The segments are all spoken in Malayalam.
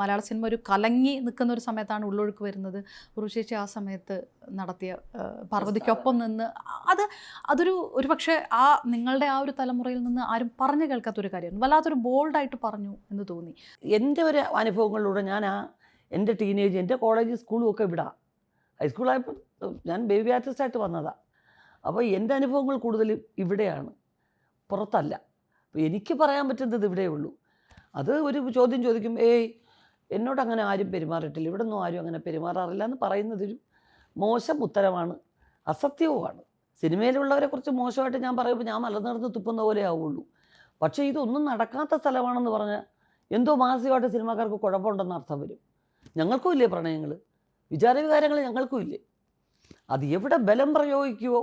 മലയാള സിനിമ ഒരു കലങ്ങി നിൽക്കുന്ന ഒരു സമയത്താണ് ഉള്ളൊഴുക്ക് വരുന്നത്. ഉർവശി ആ സമയത്ത് നടത്തിയ പാർവതിക്കൊപ്പം നിന്ന് അതൊരു പക്ഷേ നിങ്ങളുടെ ആ ഒരു തലമുറയിൽ നിന്ന് ആരും പറഞ്ഞു കേൾക്കാത്തൊരു കാര്യമാണ്. വല്ലാത്തൊരു ബോൾഡായിട്ട് പറഞ്ഞു എന്ന് തോന്നി. എൻ്റെ ഒരു അനുഭവങ്ങളിലൂടെ എൻ്റെ ടീനേജ്, എൻ്റെ കോളേജ് സ്കൂളും ഒക്കെ ഇവിടെ, ഹൈസ്കൂളായപ്പോൾ ഞാൻ ബേബി ആർട്ടിസ്റ്റായിട്ട് വന്നതാണ്. അപ്പോൾ എൻ്റെ അനുഭവങ്ങൾ കൂടുതലും ഇവിടെയാണ്, പുറത്തല്ല. അപ്പോൾ എനിക്ക് പറയാൻ പറ്റുന്നത് ഇവിടെയേ ഉള്ളൂ. അത് ഒരു ചോദ്യം ചോദിക്കും, എന്നോട് അങ്ങനെ ആരും പെരുമാറിയിട്ടില്ല, ഇവിടെ ഒന്നും ആരും അങ്ങനെ പെരുമാറാറില്ല എന്ന് പറയുന്നതൊരു മോശം ഉത്തരമാണ്, അസത്യവുമാണ്. സിനിമയിലുള്ളവരെക്കുറിച്ച് മോശമായിട്ട് ഞാൻ പറയുമ്പോൾ ഞാൻ മലനിർന്ന് തുപ്പുന്ന പോലെ ആവുള്ളൂ. പക്ഷേ ഇതൊന്നും നടക്കാത്ത സ്ഥലമാണെന്ന് പറഞ്ഞാൽ എന്തോ മാനസികമായിട്ട് സിനിമാക്കാർക്ക് കുഴപ്പമുണ്ടെന്ന് അർത്ഥം വരും. ഞങ്ങൾക്കും ഇല്ലേ പ്രണയങ്ങൾ, വിചാരവികാരങ്ങൾ ഞങ്ങൾക്കും ഇല്ലേ? അത് എവിടെ ബലം പ്രയോഗിക്കുകയോ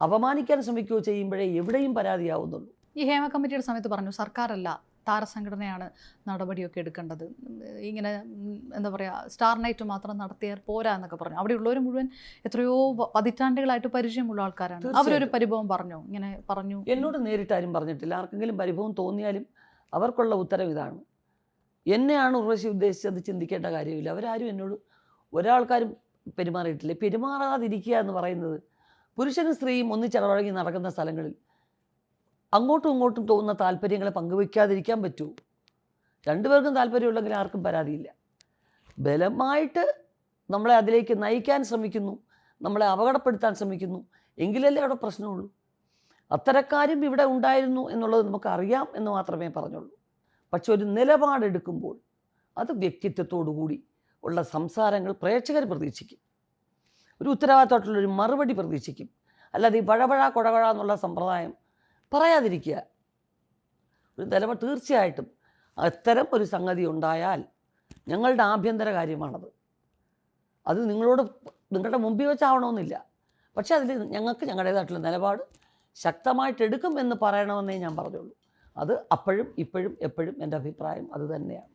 അപമാനിക്കാൻ ശ്രമിക്കുകയോ ചെയ്യുമ്പോഴേ എവിടെയും പരാതിയാവുന്നുള്ളൂ. ഈ ഹേമ കമ്മിറ്റിയുടെ സമയത്ത് പറഞ്ഞു സർക്കാരല്ല താരസംഘടനയാണ് നടപടിയൊക്കെ എടുക്കേണ്ടത്, ഇങ്ങനെ എന്താ പറയുക സ്റ്റാർ നൈറ്റ് മാത്രം നടത്തിയാൽ പോരാ എന്നൊക്കെ പറഞ്ഞു. അവിടെ ഉള്ളവർ മുഴുവൻ എത്രയോ പതിറ്റാണ്ടുകളായിട്ട് പരിചയമുള്ള ആൾക്കാരാണ്. അവരൊരു പരിഭവം പറഞ്ഞു, ഇങ്ങനെ പറഞ്ഞു. എന്നോട് നേരിട്ട് ആരും പറഞ്ഞിട്ടില്ല. ആർക്കെങ്കിലും പരിഭവം തോന്നിയാലും അവർക്കുള്ള ഉത്തരം ഇതാണ്: എന്നെയാണ് ഉർവശി ഉദ്ദേശിച്ചത് ചിന്തിക്കേണ്ട കാര്യമില്ല. അവരാരും എന്നോട് ഒരാൾക്കാരും പെരുമാറിയിട്ടില്ല. പെരുമാറാതിരിക്കുക എന്ന് പറയുന്നത് പുരുഷനും സ്ത്രീയും ഒന്നിച്ചിടപഴകി നടക്കുന്ന സ്ഥലങ്ങളിൽ അങ്ങോട്ടും ഇങ്ങോട്ടും തോന്നുന്ന താല്പര്യങ്ങളെ പങ്കുവയ്ക്കാതിരിക്കാൻ പറ്റുമോ? രണ്ടുപേർക്കും താല്പര്യമുള്ളെങ്കിൽ ആർക്കും പരാതിയില്ല. ബലമായിട്ട് നമ്മളെ അതിലേക്ക് നയിക്കാൻ ശ്രമിക്കുന്നു, നമ്മളെ അപകടപ്പെടുത്താൻ ശ്രമിക്കുന്നു, എങ്കിലല്ലേ അവിടെ പ്രശ്നമുള്ളൂ. അത്തരക്കാരും ഇവിടെ ഉണ്ടായിരുന്നു എന്നുള്ളത് നമുക്കറിയാം എന്ന് മാത്രമേ പറഞ്ഞുള്ളൂ. പക്ഷെ ഒരു നിലപാടെടുക്കുമ്പോൾ അത് വ്യക്തിത്വത്തോടുകൂടി ഉള്ള സംസാരങ്ങൾ പ്രേക്ഷകർ പ്രതീക്ഷിക്കും, ഒരു ഉത്തരവാദിത്തമായിട്ടുള്ളൊരു മറുപടി പ്രതീക്ഷിക്കും. അല്ലാതെ ഈ വഴവഴ കൊഴവഴ എന്നുള്ള സമ്പ്രദായം പറയാതിരിക്കുക. ഒരു നിലപാട് തീർച്ചയായിട്ടും അത്തരം ഒരു സംഗതി ഉണ്ടായാൽ ഞങ്ങളുടെ ആഭ്യന്തര കാര്യമാണത്. അത് നിങ്ങളുടെ മുമ്പിൽ വെച്ചാവണമെന്നില്ല. പക്ഷേ അതിൽ ഞങ്ങൾക്ക് ഞങ്ങളുടേതായിട്ടുള്ള നിലപാട് ശക്തമായിട്ടെടുക്കും എന്ന് പറയണമെന്നേ ഞാൻ പറഞ്ഞുള്ളൂ. അത് അപ്പോഴും ഇപ്പോഴും എപ്പോഴും എൻ്റെ അഭിപ്രായം അത് തന്നെയാണ്.